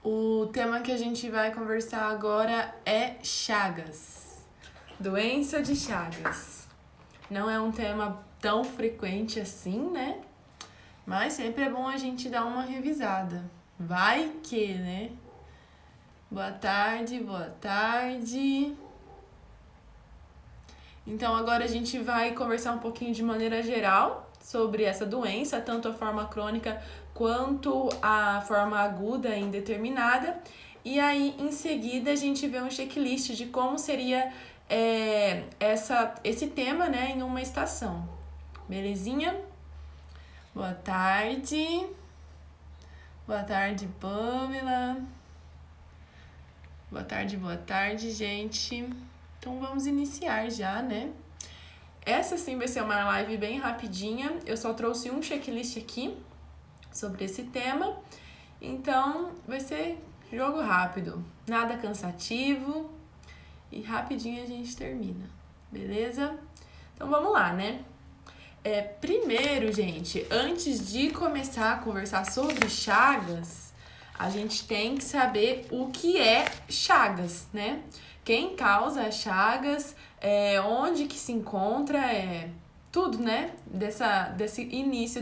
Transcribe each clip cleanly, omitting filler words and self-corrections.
O tema que a gente vai conversar agora é Chagas, doença de Chagas. Não é um tema tão frequente assim, né? Mas sempre é bom a gente dar uma revisada. Vai que, né? Boa tarde, boa tarde. Então agora a gente vai conversar um pouquinho de maneira geral sobre essa doença, tanto a forma crônica quanto a forma aguda indeterminada. E aí, em seguida, a gente vê um checklist de como seria esse tema, né, em uma estação. Belezinha? Boa tarde. Boa tarde, Pamela. Boa tarde, gente. Então vamos iniciar já, né? Essa sim vai ser uma live bem rapidinha. Eu só trouxe um checklist aqui sobre esse tema. Então vai ser jogo rápido, nada cansativo e rapidinho a gente termina, beleza? Então vamos lá, né? Primeiro, gente, antes de começar a conversar sobre Chagas, a gente tem que saber o que é Chagas, né? Quem causa Chagas, onde que se encontra, tudo, né? Desse início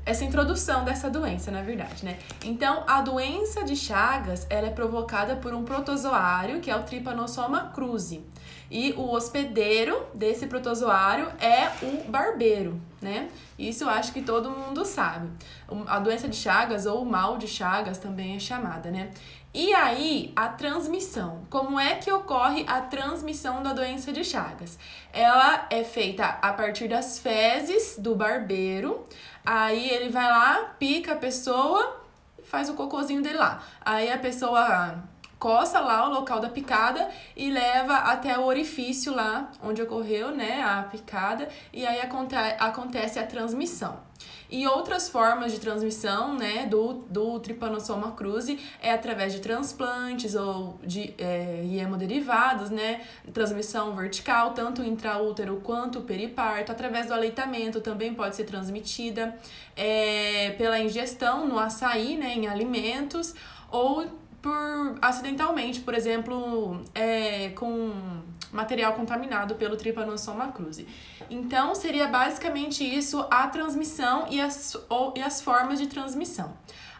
essa introdução dessa doença, na verdade, né? Então, a doença de Chagas, ela é provocada por um protozoário, que é o Trypanosoma cruzi. E o hospedeiro desse protozoário é o barbeiro, né? Isso eu acho que todo mundo sabe. A doença de Chagas, ou o mal de Chagas, também é chamada, né? E aí, a transmissão. Como é que ocorre a transmissão da doença de Chagas? Ela é feita a partir das fezes do barbeiro. Aí ele vai lá, pica a pessoa, faz o cocôzinho dele lá. Aí a pessoa coça lá o local da picada e leva até o orifício lá onde ocorreu, né, a picada, e aí acontece a transmissão. E outras formas de transmissão, né, do Trypanosoma cruzi é através de transplantes ou de hemoderivados, né, transmissão vertical, tanto intraútero quanto periparto, através do aleitamento também pode ser transmitida, pela ingestão no açaí, né, em alimentos, ou acidentalmente, por exemplo, com material contaminado pelo Trypanosoma cruzi. Então, seria basicamente isso a transmissão e as formas de transmissão.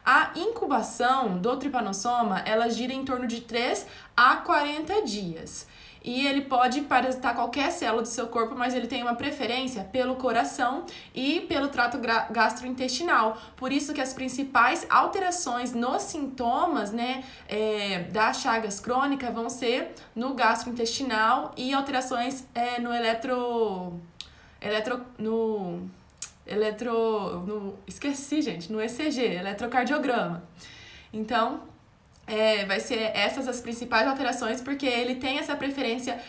A incubação do Trypanosoma, ela gira em torno de 3 a 40 dias. E ele pode parasitar qualquer célula do seu corpo, mas ele tem uma preferência pelo coração e pelo trato gastrointestinal. Por isso que as principais alterações nos sintomas, né, da Chagas crônica vão ser no gastrointestinal e alterações no no ECG, eletrocardiograma. Então, vai ser essas as principais alterações, porque ele tem essa preferência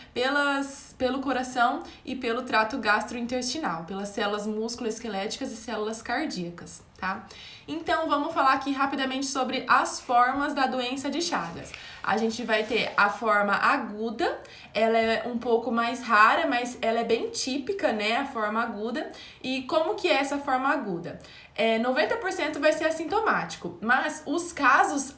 pelo coração e pelo trato gastrointestinal, pelas células musculoesqueléticas e células cardíacas, tá? Então, vamos falar aqui rapidamente sobre as formas da doença de Chagas. A gente vai ter a forma aguda, ela é um pouco mais rara, mas ela é bem típica, né, a forma aguda. E como que é essa forma aguda? 90% vai ser assintomático, mas os casos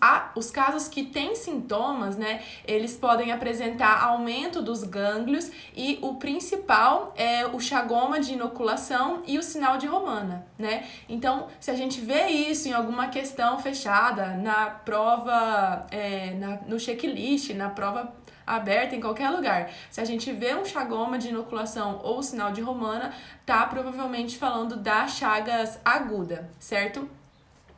que têm sintomas, né, eles podem apresentar aumento dos gânglios e o principal é o chagoma de inoculação e o sinal de Romana, né? Então, se a gente vê isso em alguma questão fechada, na prova, no checklist, na prova aberta em qualquer lugar. Se a gente vê um chagoma de inoculação ou sinal de Romana, tá provavelmente falando da Chagas aguda, certo?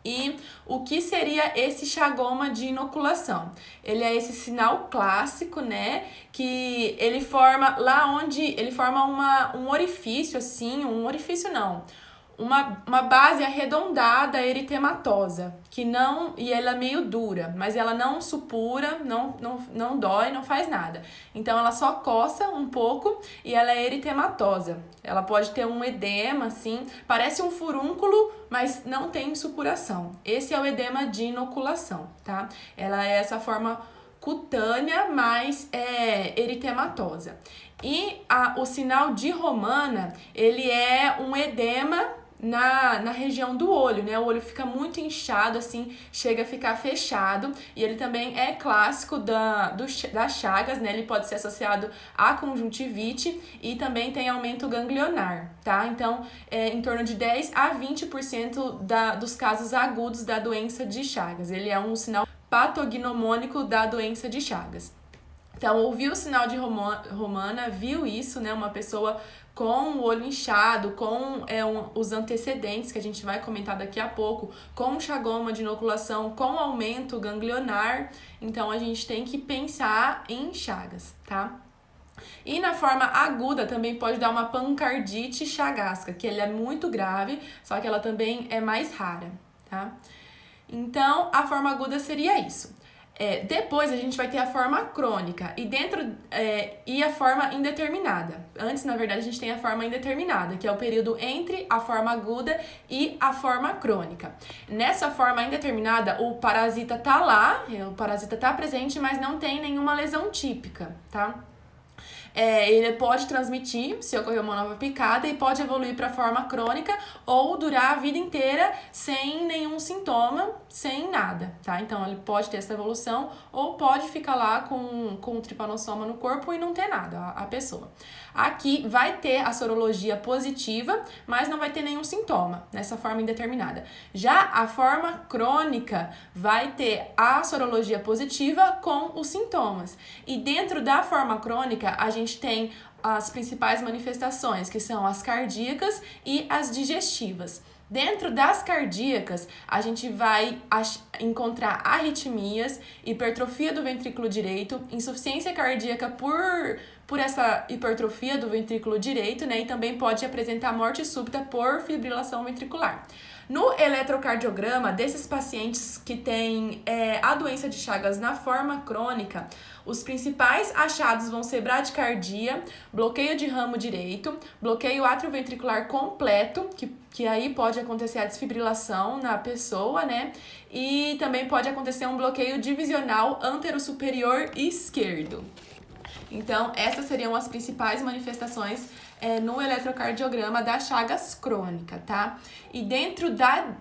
E o que seria esse chagoma de inoculação? Ele é esse sinal clássico, né, que ele forma um orifício, assim, uma base arredondada eritematosa, e ela é meio dura, mas ela não supura, não dói, não faz nada. Então ela só coça um pouco e ela é eritematosa. Ela pode ter um edema, assim, parece um furúnculo, mas não tem supuração. Esse é o edema de inoculação, tá? Ela é essa forma cutânea, mas eritematosa. E o sinal de Romana, ele é um edema na região do olho, né? O olho fica muito inchado, assim, chega a ficar fechado. E ele também é clássico das chagas, né? Ele pode ser associado à conjuntivite e também tem aumento ganglionar, tá? Então, em torno de 10 a 20% dos casos agudos da doença de Chagas. Ele é um sinal patognomônico da doença de Chagas. Então, ouviu o sinal de romana, viu isso, né? Uma pessoa com o olho inchado, com os antecedentes, que a gente vai comentar daqui a pouco, com chagoma de inoculação, com aumento ganglionar. Então, a gente tem que pensar em Chagas, tá? E na forma aguda também pode dar uma pancardite chagasca, que ela é muito grave, só que ela também é mais rara, tá? Então, a forma aguda seria isso. Depois a gente vai ter a forma crônica e a forma indeterminada. Antes, na verdade, a gente tem a forma indeterminada, que é o período entre a forma aguda e a forma crônica. Nessa forma indeterminada, o parasita tá lá, o parasita tá presente, mas não tem nenhuma lesão típica, tá? Ele pode transmitir se ocorrer uma nova picada e pode evoluir para a forma crônica ou durar a vida inteira sem nenhum sintoma, sem nada, tá? Então, ele pode ter essa evolução ou pode ficar lá com o tripanossoma no corpo e não ter nada, a pessoa. Aqui vai ter a sorologia positiva, mas não vai ter nenhum sintoma nessa forma indeterminada. Já a forma crônica vai ter a sorologia positiva com os sintomas. E dentro da forma crônica, a gente tem as principais manifestações, que são as cardíacas e as digestivas. Dentro das cardíacas, a gente vai encontrar arritmias, hipertrofia do ventrículo direito, insuficiência cardíaca por essa hipertrofia do ventrículo direito, né? E também pode apresentar morte súbita por fibrilação ventricular. No eletrocardiograma desses pacientes que têm a doença de Chagas na forma crônica, os principais achados vão ser bradicardia, bloqueio de ramo direito, bloqueio atrioventricular completo, que aí pode acontecer a desfibrilação na pessoa, né? E também pode acontecer um bloqueio divisional antero-superior esquerdo. Então, essas seriam as principais manifestações no eletrocardiograma da Chagas crônica, tá? E dentro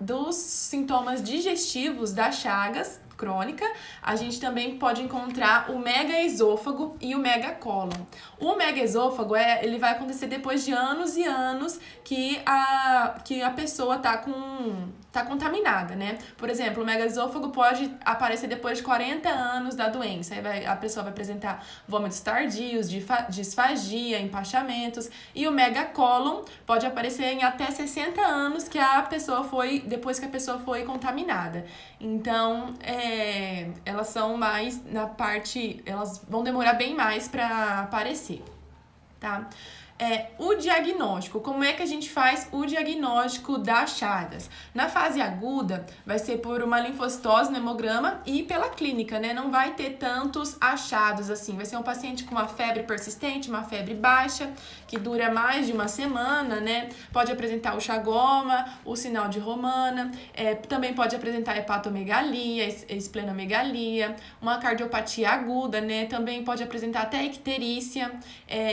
dos sintomas digestivos da Chagas crônica, a gente também pode encontrar o megaesôfago e o megacólon. O megaesôfago ele vai acontecer depois de anos e anos que a pessoa tá contaminada, né? Por exemplo, o megaesôfago pode aparecer depois de 40 anos da doença. Aí a pessoa vai apresentar vômitos tardios, disfagia, empachamentos. E o megacólon pode aparecer em até 60 anos depois que a pessoa foi contaminada. Então, elas são mais elas vão demorar bem mais para aparecer, tá? O diagnóstico, como é que a gente faz o diagnóstico das Chagas? Na fase aguda, vai ser por uma linfocitose no hemograma e pela clínica, né? Não vai ter tantos achados assim. Vai ser um paciente com uma febre persistente, uma febre baixa, que dura mais de uma semana, né? Pode apresentar o chagoma, o sinal de romana, também pode apresentar hepatomegalia, esplenomegalia, uma cardiopatia aguda, né? Também pode apresentar até icterícia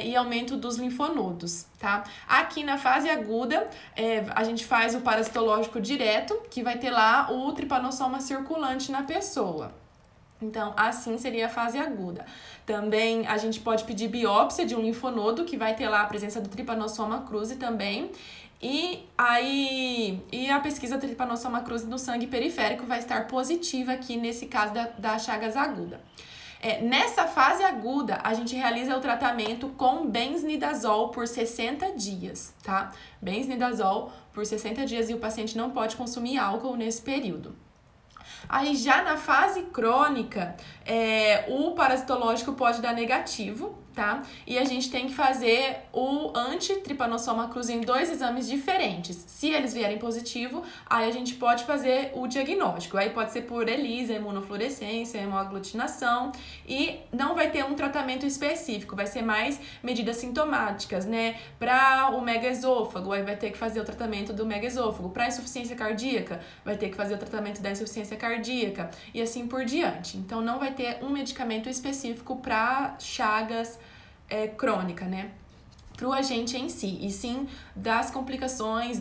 e aumento dos linfonodos, tá? Aqui na fase aguda, a gente faz o parasitológico direto, que vai ter lá o tripanossoma circulante na pessoa. Então, assim seria a fase aguda. Também a gente pode pedir biópsia de um linfonodo, que vai ter lá a presença do tripanossoma cruzi também. E a pesquisa do tripanossoma cruzi no sangue periférico vai estar positiva aqui nesse caso da Chagas aguda. Nessa fase aguda, a gente realiza o tratamento com benzimidazol por 60 dias, tá? Benzimidazol por 60 dias e o paciente não pode consumir álcool nesse período. Aí já na fase crônica, o parasitológico pode dar negativo, tá? E a gente tem que fazer o anti-tripanossoma cruzi em 2 exames diferentes. Se eles vierem positivo, aí a gente pode fazer o diagnóstico. Aí pode ser por ELISA, imunofluorescência, hemoaglutinação, e não vai ter um tratamento específico, vai ser mais medidas sintomáticas, né? Para o megaesôfago, aí vai ter que fazer o tratamento do megaesôfago. Para insuficiência cardíaca, vai ter que fazer o tratamento da insuficiência cardíaca, e assim por diante. Então, não vai ter um medicamento específico para Chagas crônica, né? pro agente em si, e sim das complicações,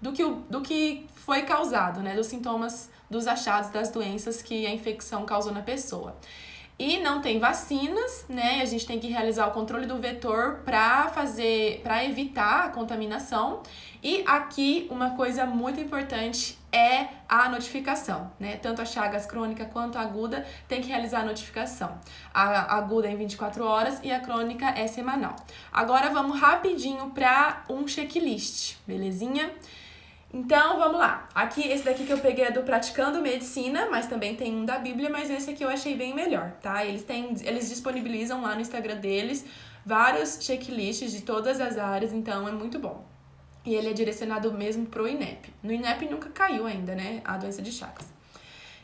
do que foi causado, né? Dos sintomas, dos achados das doenças que a infecção causou na pessoa. E não tem vacinas, né? A gente tem que realizar o controle do vetor para evitar a contaminação. E aqui uma coisa muito importante é a notificação, né? Tanto a chagas crônica quanto a aguda tem que realizar a notificação. A aguda é em 24 horas e a crônica é semanal. Agora vamos rapidinho para um checklist, belezinha? Então, vamos lá. Aqui, esse daqui que eu peguei é do Praticando Medicina, mas também tem um da Bíblia, mas esse aqui eu achei bem melhor, tá? Eles disponibilizam lá no Instagram deles vários checklists de todas as áreas, então é muito bom. E ele é direcionado mesmo pro INEP. No INEP nunca caiu ainda, né? A doença de Chagas.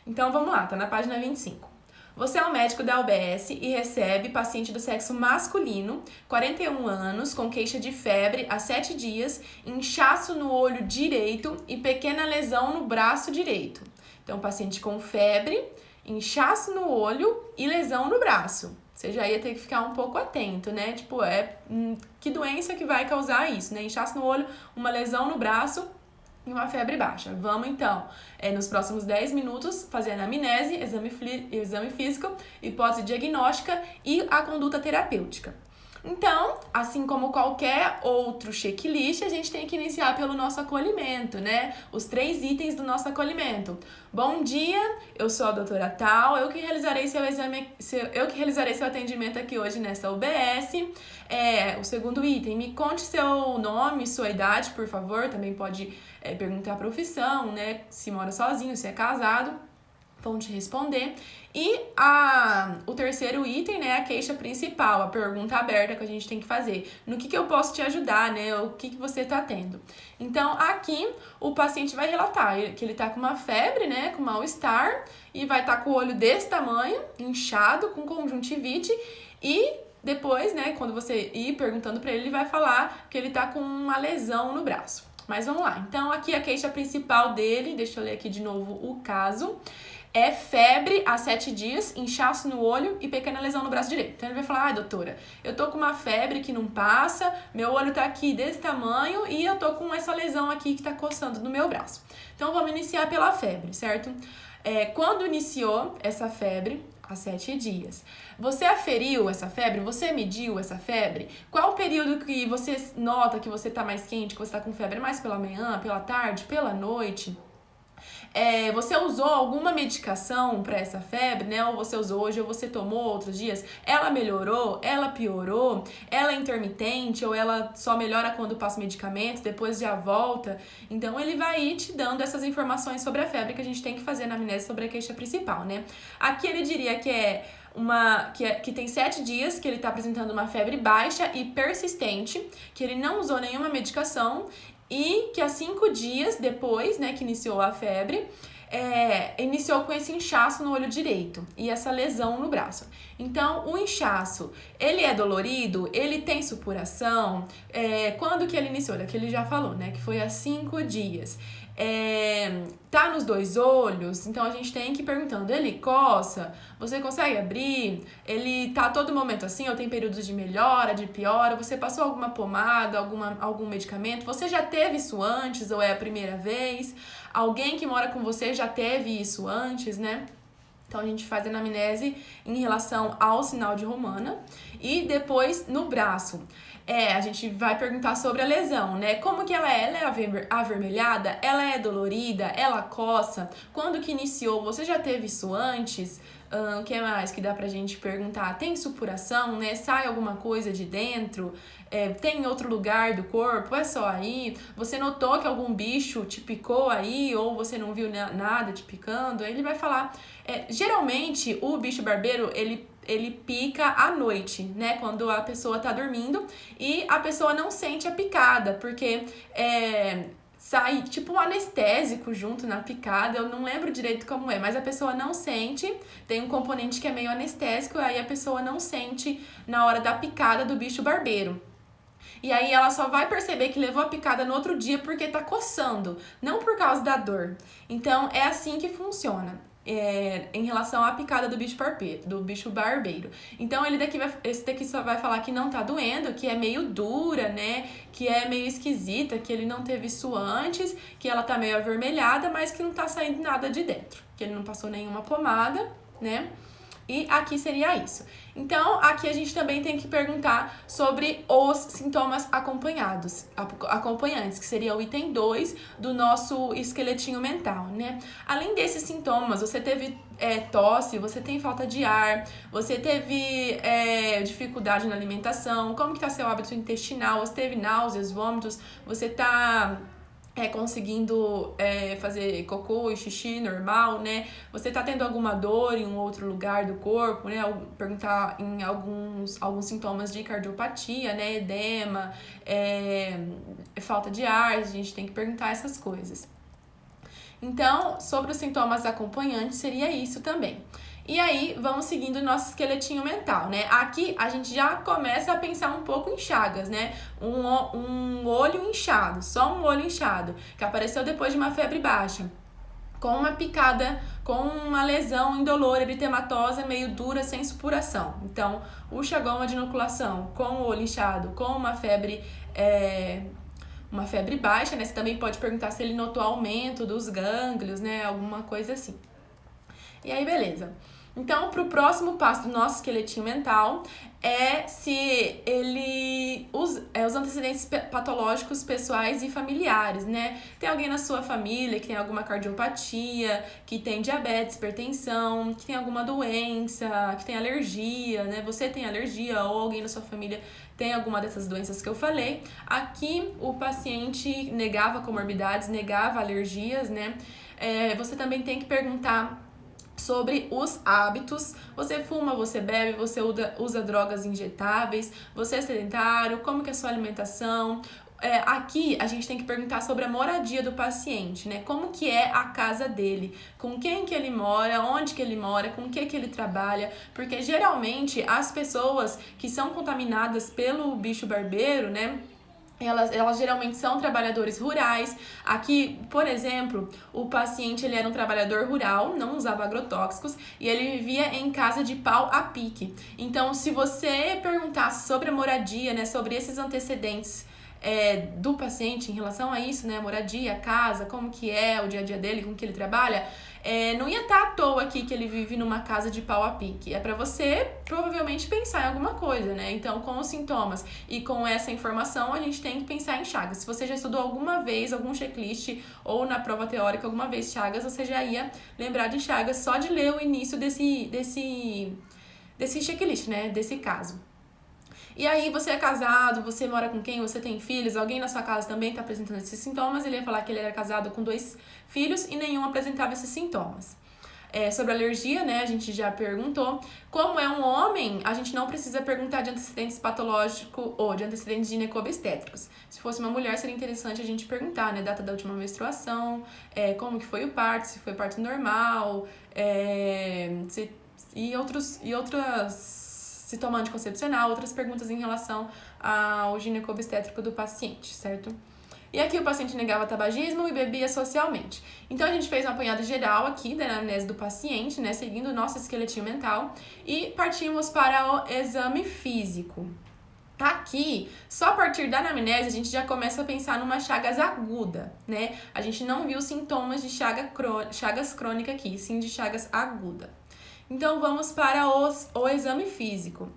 Então, vamos lá, tá na página 25. Você é um médico da UBS e recebe paciente do sexo masculino, 41 anos, com queixa de febre há 7 dias, inchaço no olho direito e pequena lesão no braço direito. Então, paciente com febre, inchaço no olho e lesão no braço. Você já ia ter que ficar um pouco atento, né? Tipo, que doença que vai causar isso, né? Inchaço no olho, uma lesão no braço e uma febre baixa. Vamos então, nos próximos 10 minutos, fazer anamnese, exame físico, hipótese diagnóstica e a conduta terapêutica. Então, assim como qualquer outro checklist, a gente tem que iniciar pelo nosso acolhimento, né? Os 3 itens do nosso acolhimento. Bom dia, eu sou a doutora Tal, eu que realizarei seu atendimento aqui hoje nessa UBS. O segundo item, me conte seu nome, sua idade, por favor. Também pode perguntar a profissão, né? Se mora sozinho, se é casado. Vão te responder. E o terceiro item, né, a queixa principal, a pergunta aberta que a gente tem que fazer. No que eu posso te ajudar, né? O que você tá tendo. Então, aqui, o paciente vai relatar que ele tá com uma febre, né, com mal-estar, e vai estar com o olho desse tamanho, inchado, com conjuntivite, e depois, né, quando você ir perguntando pra ele vai falar que ele tá com uma lesão no braço. Mas vamos lá. Então, aqui a queixa principal dele, deixa eu ler aqui de novo o caso. É febre há 7 dias, inchaço no olho e pequena lesão no braço direito. Então ele vai falar, doutora, eu tô com uma febre que não passa, meu olho tá aqui desse tamanho e eu tô com essa lesão aqui que tá coçando no meu braço. Então vamos iniciar pela febre, certo? Quando iniciou essa febre, há 7 dias, você aferiu essa febre? Você mediu essa febre? Qual o período que você nota que você tá mais quente, que você tá com febre? Mais pela manhã, pela tarde, pela noite? Você usou alguma medicação para essa febre, né? Ou você usou hoje, ou você tomou outros dias? Ela melhorou? Ela piorou? Ela é intermitente? Ou ela só melhora quando passa o medicamento, depois já volta? Então, ele vai ir te dando essas informações sobre a febre que a gente tem que fazer na amnésia sobre a queixa principal, né? Aqui ele diria que tem 7 dias que ele está apresentando uma febre baixa e persistente, que ele não usou nenhuma medicação e que há 5 dias depois, né, que iniciou a febre, iniciou com esse inchaço no olho direito e essa lesão no braço. Então, o inchaço, ele é dolorido? Ele tem supuração? Quando que ele iniciou? Que ele já falou, né, que foi há 5 dias. Tá nos 2 olhos, então a gente tem que ir perguntando, ele coça? Você consegue abrir? Ele tá a todo momento assim, ou tem períodos de melhora, de piora? Você passou alguma pomada, algum medicamento? Você já teve isso antes ou é a primeira vez? Alguém que mora com você já teve isso antes, né? Então, a gente faz a anamnese em relação ao sinal de Romana. E depois, no braço, a gente vai perguntar sobre a lesão, né? Como que ela é? Ela é avermelhada? Ela é dolorida? Ela coça? Quando que iniciou? Você já teve isso antes? O que mais que dá pra gente perguntar? Tem supuração, né? Sai alguma coisa de dentro? Tem em outro lugar do corpo? É só aí? Você notou que algum bicho te picou aí? Ou você não viu nada te picando? Aí ele vai falar... geralmente, o bicho barbeiro, ele pica à noite, né? Quando a pessoa tá dormindo e a pessoa não sente a picada, porque... sai tipo um anestésico junto na picada, eu não lembro direito como mas a pessoa não sente, tem um componente que é meio anestésico, aí a pessoa não sente na hora da picada do bicho barbeiro. E aí ela só vai perceber que levou a picada no outro dia porque tá coçando, não por causa da dor. Então é assim que funciona. em relação à picada do bicho barbeiro. Então, esse daqui só vai falar que não tá doendo, que é meio dura, né? Que é meio esquisita, que ele não teve isso antes, que ela tá meio avermelhada, mas que não tá saindo nada de dentro. Que ele não passou nenhuma pomada, né? E aqui seria isso. Então, aqui a gente também tem que perguntar sobre os sintomas acompanhantes, que seria o item 2 do nosso esqueletinho mental, né? Além desses sintomas, você teve tosse, você tem falta de ar, você teve dificuldade na alimentação, como que tá seu hábito intestinal, você teve náuseas, vômitos, você tá conseguindo fazer cocô e xixi normal, né? Você tá tendo alguma dor em um outro lugar do corpo, né? Perguntar em alguns sintomas de cardiopatia, né? Edema, falta de ar, a gente tem que perguntar essas coisas. Então, sobre os sintomas acompanhantes, seria isso também. E aí, vamos seguindo o nosso esqueletinho mental, né? Aqui, a gente já começa a pensar um pouco em chagas, né? Um olho inchado, só um olho inchado, que apareceu depois de uma febre baixa, com uma picada, com uma lesão indolor, eritematosa, meio dura, sem supuração. Então, o chagoma de inoculação com o olho inchado, com uma febre baixa, né? Você também pode perguntar se ele notou aumento dos gânglios, né? Alguma coisa assim. E aí, beleza. Então, para o próximo passo do nosso esqueletinho mental é se os antecedentes patológicos pessoais e familiares, né? Tem alguém na sua família que tem alguma cardiopatia, que tem diabetes, hipertensão, que tem alguma doença, que tem alergia, né? Você tem alergia ou alguém na sua família tem alguma dessas doenças que eu falei. Aqui, o paciente negava comorbidades, negava alergias, né? Você também tem que perguntar sobre os hábitos. Você fuma, você bebe, você usa drogas injetáveis, você é sedentário, como que é a sua alimentação? Aqui a gente tem que perguntar sobre a moradia do paciente, né? Como que é a casa dele, com quem que ele mora, onde que ele mora, com que ele trabalha, porque geralmente as pessoas que são contaminadas pelo bicho barbeiro, né? Elas geralmente são trabalhadores rurais. Aqui, por exemplo, o paciente ele era um trabalhador rural, não usava agrotóxicos e ele vivia em casa de pau a pique. Então, se você perguntasse sobre a moradia, né, sobre esses antecedentes do paciente em relação a isso, né, moradia, casa, como que é o dia a dia dele, com que ele trabalha, não ia estar à toa aqui que ele vive numa casa de pau a pique. É pra você provavelmente pensar em alguma coisa, né? Então, com os sintomas e com essa informação, a gente tem que pensar em Chagas. Se você já estudou alguma vez algum checklist ou na prova teórica alguma vez Chagas, você já ia lembrar de Chagas só de ler o início desse checklist, né? Desse caso. E aí, você é casado, você mora com quem? Você tem filhos? Alguém na sua casa também está apresentando esses sintomas? Ele ia falar que ele era casado com 2 filhos e nenhum apresentava esses sintomas. Sobre alergia, né, a gente já perguntou. Como é um homem, a gente não precisa perguntar de antecedentes patológicos ou de antecedentes ginecobstétricos. Se fosse uma mulher, seria interessante a gente perguntar, né, data da última menstruação, como que foi o parto, se foi parto normal, e outras se tomar anticoncepcional, outras perguntas em relação ao ginecobstétrico do paciente, certo? E aqui o paciente negava tabagismo e bebia socialmente. Então, a gente fez um apanhado geral aqui da anamnese do paciente, né, seguindo o nosso esqueletinho mental, e partimos para o exame físico. Aqui, só a partir da anamnese, a gente já começa a pensar numa Chagas aguda, né? A gente não viu sintomas de Chagas crônica aqui, sim de Chagas aguda. Então, vamos para o exame físico.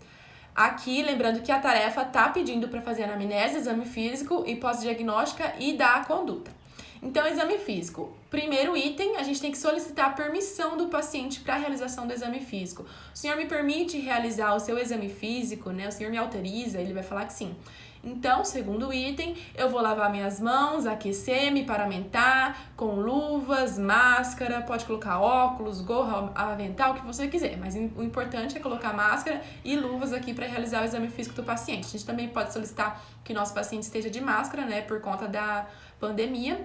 Aqui, lembrando que a tarefa está pedindo para fazer anamnese, exame físico e pós-diagnóstica e da conduta. Então, exame físico. Primeiro item, a gente tem que solicitar a permissão do paciente para a realização do exame físico. O senhor me permite realizar o seu exame físico, né? O senhor me autoriza? Ele vai falar que sim. Então, segundo item, eu vou lavar minhas mãos, aquecer, me paramentar com luvas, máscara, pode colocar óculos, gorra, avental, o que você quiser. Mas o importante é colocar máscara e luvas aqui para realizar o exame físico do paciente. A gente também pode solicitar que o nosso paciente esteja de máscara, né, por conta da pandemia.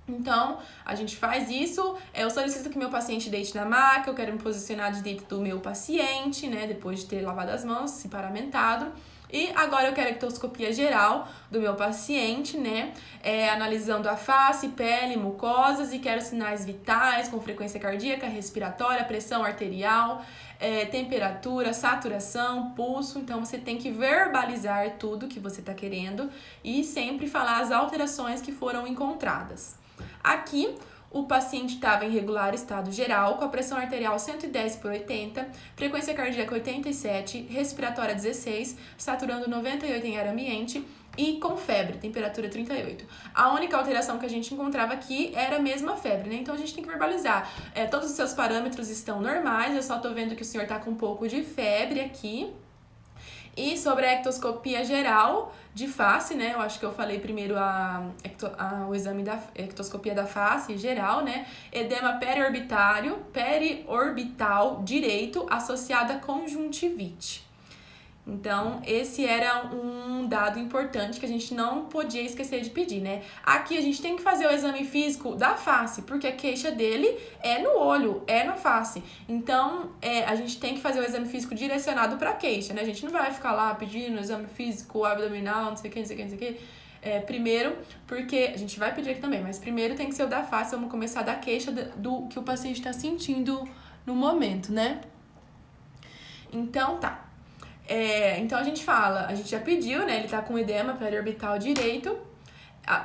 Então, a gente faz isso, eu solicito que meu paciente deite na maca, eu quero me posicionar de dentro do meu paciente, né, depois de ter lavado as mãos, se paramentado. E agora eu quero a ectoscopia geral do meu paciente, né? Analisando a face, pele, mucosas e quero sinais vitais com frequência cardíaca, respiratória, pressão arterial, temperatura, saturação, pulso. Então você tem que verbalizar tudo que você está querendo e sempre falar as alterações que foram encontradas. Aqui, o paciente estava em regular estado geral, com a pressão arterial 110/80, frequência cardíaca 87, respiratória 16, saturando 98 em ar ambiente e com febre, temperatura 38. A única alteração que a gente encontrava aqui era a mesma febre, né? Então a gente tem que verbalizar. Todos os seus parâmetros estão normais, eu só tô vendo que o senhor tá com um pouco de febre aqui. E sobre a ectoscopia geral de face, né? Eu acho que eu falei primeiro o exame da ectoscopia da face geral, né? Edema periorbital direito associado a conjuntivite. Então, esse era um dado importante que a gente não podia esquecer de pedir, né? Aqui a gente tem que fazer o exame físico da face, porque a queixa dele é no olho, é na face. Então, a gente tem que fazer o exame físico direcionado para a queixa, né? A gente não vai ficar lá pedindo exame físico abdominal, não sei o que, não sei o que, não sei o que. Primeiro, porque a gente vai pedir aqui também, mas primeiro tem que ser o da face. Vamos começar da queixa do que o paciente está sentindo no momento, né? Então, tá. Então a gente já pediu, né? Ele tá com edema periorbital direito,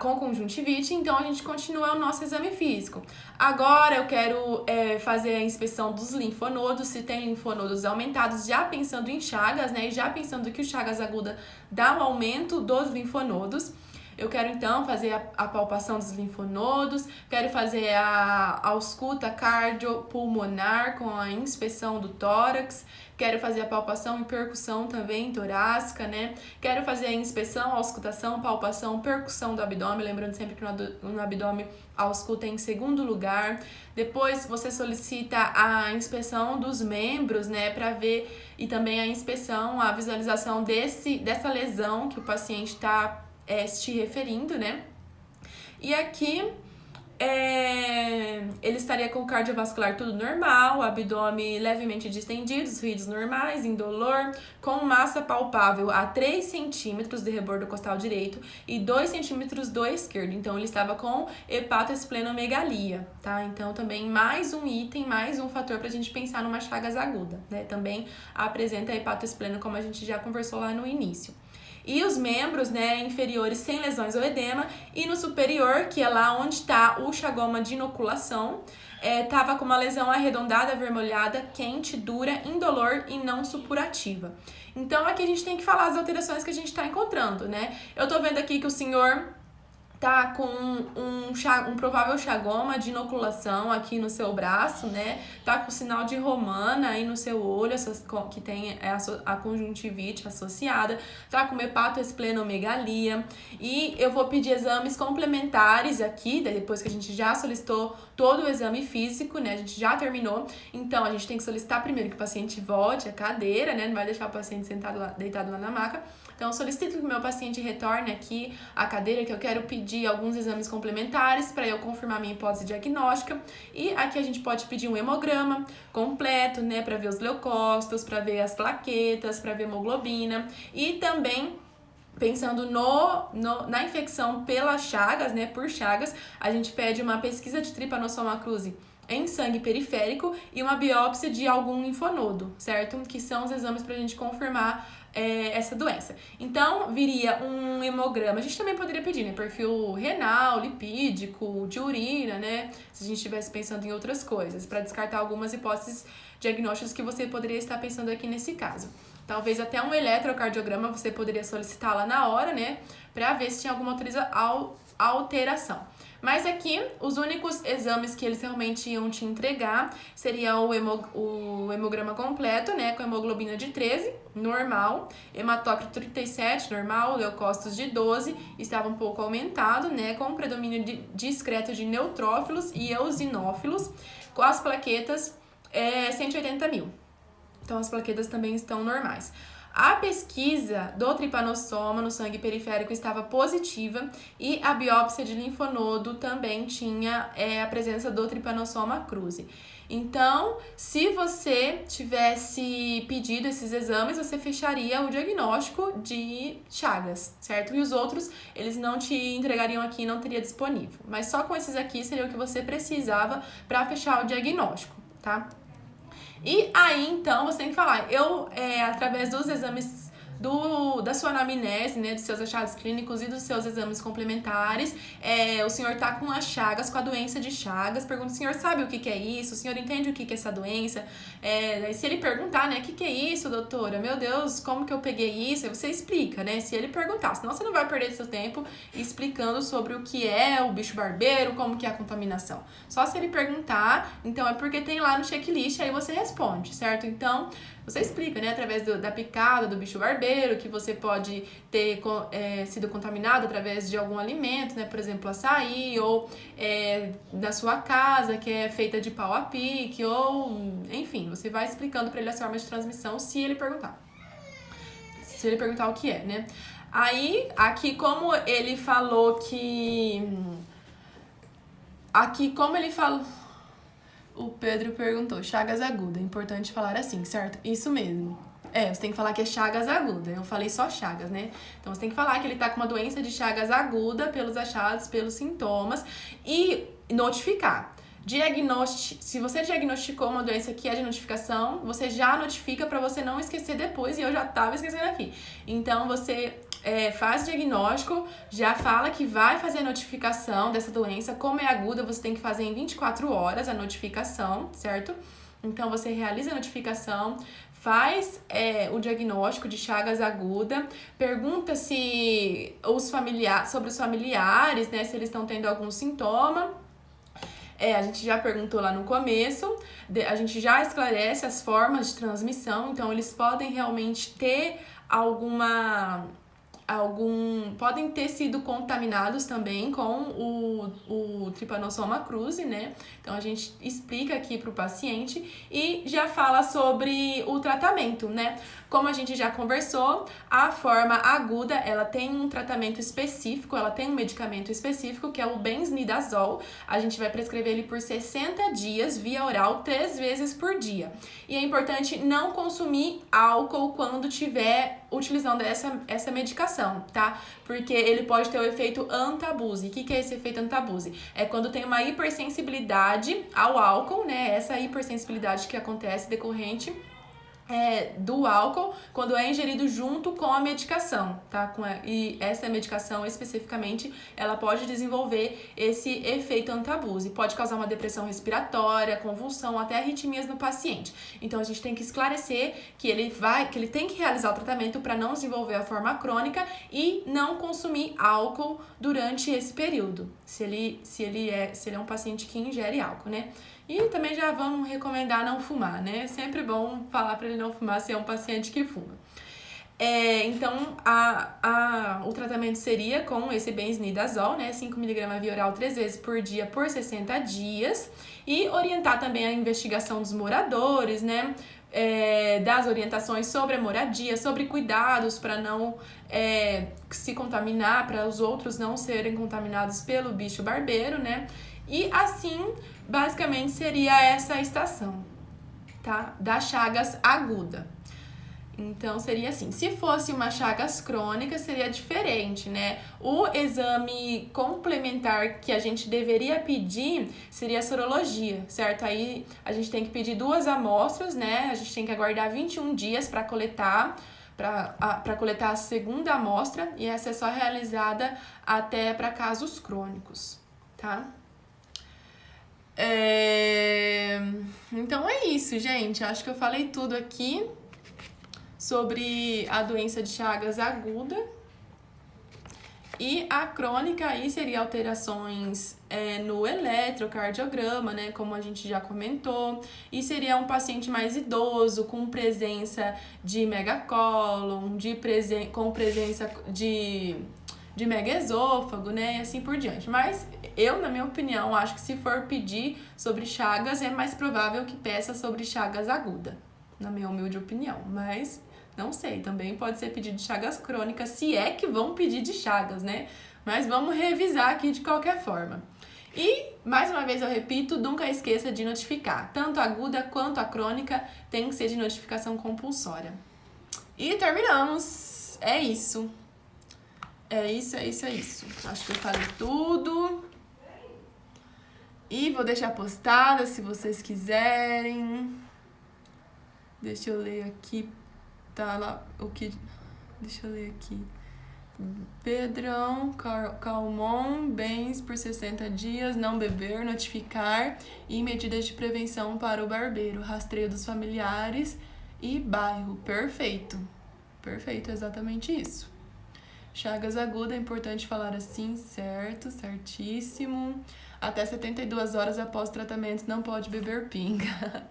com conjuntivite, então a gente continua o nosso exame físico. Agora eu quero fazer a inspeção dos linfonodos, se tem linfonodos aumentados, já pensando em chagas, né? E já pensando que o chagas aguda dá um aumento dos linfonodos. Eu quero então fazer a palpação dos linfonodos, quero fazer a ausculta cardiopulmonar com a inspeção do tórax, quero fazer a palpação e percussão também torácica, né? Quero fazer a inspeção, auscultação, palpação, percussão do abdômen, lembrando sempre que no abdômen a ausculta é em segundo lugar. Depois você solicita a inspeção dos membros, né, para ver, e também a inspeção, a visualização dessa lesão que o paciente está se referindo, né? E aqui ele estaria com o cardiovascular tudo normal, o abdômen levemente distendido, os ruídos normais, indolor, com massa palpável a 3 centímetros de rebordo costal direito e 2 centímetros do esquerdo. Então, ele estava com hepatoesplenomegalia, tá? Então, também mais um item, mais um fator pra gente pensar numa chagas aguda, né? Também apresenta hepatoespleno, como a gente já conversou lá no início. E os membros, né, inferiores sem lesões ou edema, e no superior, que é lá onde está o chagoma de inoculação, estava com uma lesão arredondada, avermelhada, quente, dura, indolor e não supurativa. Então aqui a gente tem que falar as alterações que a gente está encontrando, né? Eu tô vendo aqui que o senhor tá com um provável chagoma de inoculação aqui no seu braço, né? Tá com sinal de romana aí no seu olho, que tem a conjuntivite associada. Tá com hepatoesplenomegalia. E eu vou pedir exames complementares aqui, depois que a gente já solicitou todo o exame físico, né? A gente já terminou. Então, a gente tem que solicitar primeiro que o paciente volte à cadeira, né? Não vai deixar o paciente deitado lá na maca. Então, eu solicito que o meu paciente retorne aqui à cadeira, que eu quero pedir alguns exames complementares para eu confirmar minha hipótese diagnóstica. E aqui a gente pode pedir um hemograma completo, né, para ver os leucócitos, para ver as plaquetas, para ver hemoglobina. E também, pensando na infecção pela chagas, né, por chagas, a gente pede uma pesquisa de Trypanosoma cruzi em sangue periférico e uma biópsia de algum linfonodo, certo? Que são os exames para a gente confirmar essa doença. Então, viria um hemograma. A gente também poderia pedir, né? Perfil renal, lipídico, de urina, né? Se a gente estivesse pensando em outras coisas, para descartar algumas hipóteses diagnósticas que você poderia estar pensando aqui nesse caso. Talvez até um eletrocardiograma você poderia solicitar lá na hora, né? Para ver se tinha alguma alteração. Mas aqui, os únicos exames que eles realmente iam te entregar seria o hemograma completo, né, com hemoglobina de 13, normal, hematócrito 37, normal, leucócitos de 12, estava um pouco aumentado, né, com predomínio discreto de neutrófilos e eosinófilos, com as plaquetas 180 mil. Então, as plaquetas também estão normais. A pesquisa do tripanossoma no sangue periférico estava positiva e a biópsia de linfonodo também tinha a presença do tripanossoma cruzi. Então, se você tivesse pedido esses exames, você fecharia o diagnóstico de Chagas, certo? E os outros, eles não te entregariam aqui, não teria disponível. Mas só com esses aqui seria o que você precisava para fechar o diagnóstico, tá? E aí, então, você tem que falar, através dos exames da sua anamnese, né, dos seus achados clínicos e dos seus exames complementares, o senhor tá com as Chagas, com a doença de Chagas, pergunta, o senhor sabe o que é isso? O senhor entende o que é essa doença? Se ele perguntar, né, o que é isso, doutora? Meu Deus, como que eu peguei isso? Aí você explica, né, se ele perguntar, senão você não vai perder seu tempo explicando sobre o que é o bicho barbeiro, como que é a contaminação. Só se ele perguntar, então é porque tem lá no checklist, aí você responde, certo? Então, você explica, né, através da picada do bicho barbeiro, que você pode ter sido contaminado através de algum alimento, né, por exemplo, açaí, ou da sua casa, que é feita de pau a pique, ou, enfim, você vai explicando para ele as formas de transmissão, se ele perguntar. Se ele perguntar o que é, né? Aí, aqui, como ele falou que... O Pedro perguntou, Chagas aguda, é importante falar assim, certo? Isso mesmo. Você tem que falar que é Chagas aguda. Eu falei só Chagas, né? Então, você tem que falar que ele tá com uma doença de Chagas aguda pelos achados, pelos sintomas e notificar. Se você diagnosticou uma doença que é de notificação, você já notifica para você não esquecer depois, e eu já tava esquecendo aqui. Então, você faz o diagnóstico, já fala que vai fazer a notificação dessa doença. Como é aguda, você tem que fazer em 24 horas a notificação, certo? Então, você realiza a notificação, faz o diagnóstico de Chagas aguda, pergunta sobre os familiares, né, se eles estão tendo algum sintoma. A gente já perguntou lá no começo, a gente já esclarece as formas de transmissão, então eles podem realmente ter podem ter sido contaminados também com o Trypanosoma cruzi, né? Então, a gente explica aqui para o paciente e já fala sobre o tratamento, né? Como a gente já conversou, a forma aguda, ela tem um tratamento específico, ela tem um medicamento específico, que é o benznidazol. A gente vai prescrever ele por 60 dias, via oral, 3 vezes por dia. E é importante não consumir álcool quando estiver utilizando essa medicação, tá? Porque ele pode ter o efeito antabuse. O que é esse efeito antabuse? É quando tem uma hipersensibilidade ao álcool, né? Essa hipersensibilidade que acontece decorrente do álcool quando é ingerido junto com a medicação, tá? E essa medicação especificamente, ela pode desenvolver esse efeito antabuse, pode causar uma depressão respiratória, convulsão, até arritmias no paciente. Então a gente tem que esclarecer que ele tem que realizar o tratamento para não desenvolver a forma crônica e não consumir álcool durante esse período, se ele é um paciente que ingere álcool, né? E também já vamos recomendar não fumar, né? É sempre bom falar para ele não fumar se é um paciente que fuma. Então, o tratamento seria com esse benznidazol, né? 5mg via oral 3 vezes por dia por 60 dias. E orientar também a investigação dos moradores, né? Das orientações sobre a moradia, sobre cuidados para não se contaminar, para os outros não serem contaminados pelo bicho barbeiro, né? E assim, basicamente, seria essa estação, tá? Da Chagas aguda. Então, seria assim, se fosse uma Chagas crônica, seria diferente, né? O exame complementar que a gente deveria pedir seria a sorologia, certo? Aí, a gente tem que pedir 2 amostras, né? A gente tem que aguardar 21 dias para coletar a segunda amostra, e essa é só realizada até para casos crônicos, tá? Então é isso, gente. Acho que eu falei tudo aqui sobre a doença de Chagas aguda. E a crônica aí seria alterações no eletrocardiograma, né? Como a gente já comentou. E seria um paciente mais idoso, com presença de megacólon, com presença de megaesôfago, né? E assim por diante. Mas eu, na minha opinião, acho que se for pedir sobre Chagas, é mais provável que peça sobre Chagas aguda, na minha humilde opinião. Mas Não sei, também pode ser pedido de Chagas crônicas, se é que vão pedir de Chagas, né? Mas vamos revisar aqui de qualquer forma. E, mais uma vez eu repito, nunca esqueça de notificar. Tanto a aguda quanto a crônica tem que ser de notificação compulsória. E terminamos. É isso. É isso. Acho que eu falei tudo. E vou deixar postada se vocês quiserem. Deixa eu ler aqui. Tá lá o que... Deixa eu ler aqui. Pedrão, Calmon, bens por 60 dias, não beber, notificar e medidas de prevenção para o barbeiro, rastreio dos familiares e bairro. Perfeito. Perfeito, exatamente isso. Chagas aguda, é importante falar assim, certo, certíssimo. Até 72 horas após o tratamento não pode beber pinga.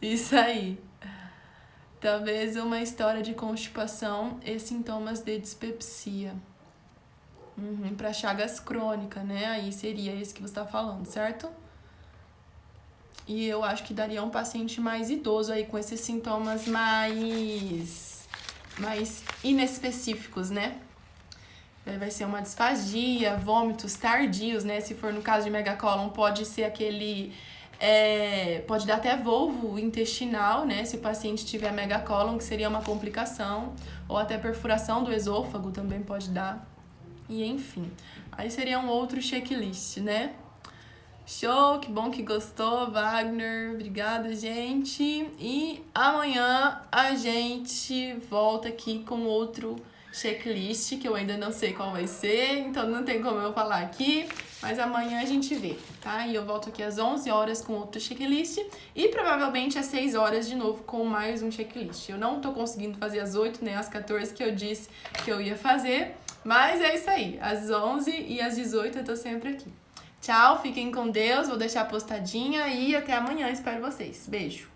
Isso aí. Talvez uma história de constipação e sintomas de dispepsia. Para Chagas crônica, né? Aí seria esse que você está falando, certo? E eu acho que daria um paciente mais idoso aí com esses sintomas mais inespecíficos, né? Vai ser uma disfagia, vômitos tardios, né? Se for no caso de megacólon, pode ser aquele... pode dar até volvo intestinal, né? Se o paciente tiver megacólon, que seria uma complicação. Ou até perfuração do esôfago também pode dar. E enfim, aí seria um outro checklist, né? Show, que bom que gostou, Wagner. Obrigada, gente. E amanhã a gente volta aqui com outro checklist, que eu ainda não sei qual vai ser, então não tem como eu falar aqui, mas amanhã a gente vê, tá? E eu volto aqui às 11 horas com outro checklist e provavelmente às 6 horas de novo com mais um checklist. Eu não tô conseguindo fazer às 8 nem às 14 que eu disse que eu ia fazer, mas é isso aí, às 11 e às 18 eu tô sempre aqui. Tchau, fiquem com Deus, vou deixar postadinha e até amanhã, espero vocês. Beijo!